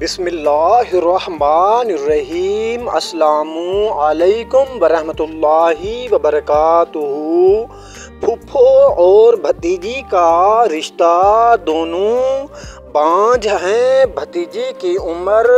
बिस्मिल्लाहिर्रहमानिर्रहीम। अस्सलामु अलैकुम वरहमतुल्लाहि वबरकातुहू। फूफो और भतीजी का रिश्ता दोनों बांझ हैं। भतीजी की उम्र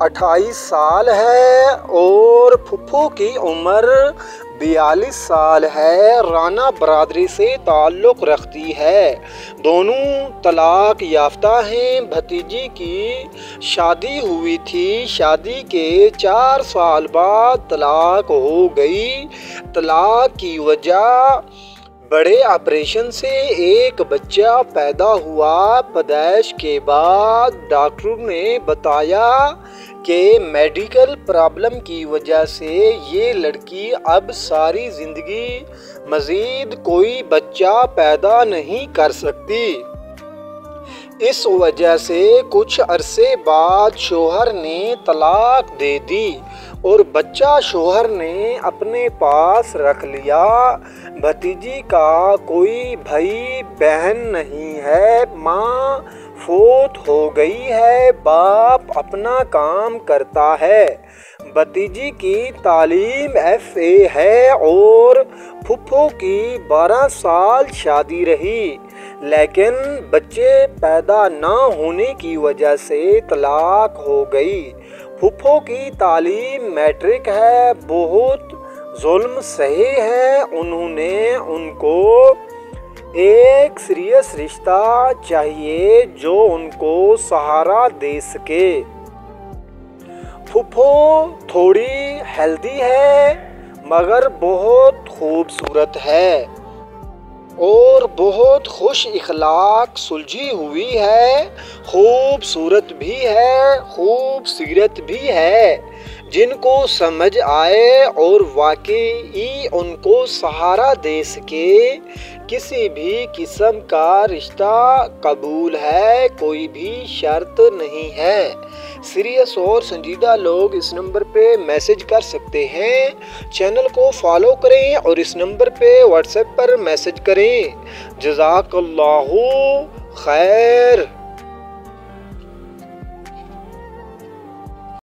28 साल है और फूफो की उम्र 42 साल है। राना बरादरी से ताल्लुक़ रखती है। दोनों तलाक याफ्ता हैं। भतीजी की शादी हुई थी। शादी के 4 साल बाद तलाक हो गई। तलाक की वजह बड़े ऑपरेशन से एक बच्चा पैदा हुआ। पैदाइश के बाद डॉक्टर ने बताया कि मेडिकल प्रॉब्लम की वजह से ये लड़की अब सारी ज़िंदगी मज़ीद कोई बच्चा पैदा नहीं कर सकती। इस वजह से कुछ अरसे बाद शोहर ने तलाक दे दी और बच्चा शोहर ने अपने पास रख लिया। भतीजी का कोई भाई बहन नहीं है। माँ फोत हो गई है। बाप अपना काम करता है। भतीजी की तालीम FA है और फूफो की 12 साल शादी रही, लेकिन बच्चे पैदा ना होने की वजह से तलाक हो गई। फूफो की तालीम मैट्रिक है। बहुत जुल्म सहे हैं। उन्होंने उनको एक सीरियस रिश्ता चाहिए जो उनको सहारा दे सके। फूफो थोड़ी हेल्दी है मगर बहुत खूबसूरत है और बहुत खुश इखलाक सुलझी हुई है। खूबसूरत भी है, खूबसीरत भी है। जिनको समझ आए और वाकई उनको सहारा दे सके, किसी भी किस्म का रिश्ता कबूल है। कोई भी शर्त नहीं है। सीरियस और संजीदा लोग इस नंबर पे मैसेज कर सकते हैं। चैनल को फॉलो करें और इस नंबर पे व्हाट्सएप पर मैसेज करें। जज़ाकल्लाहु खैर।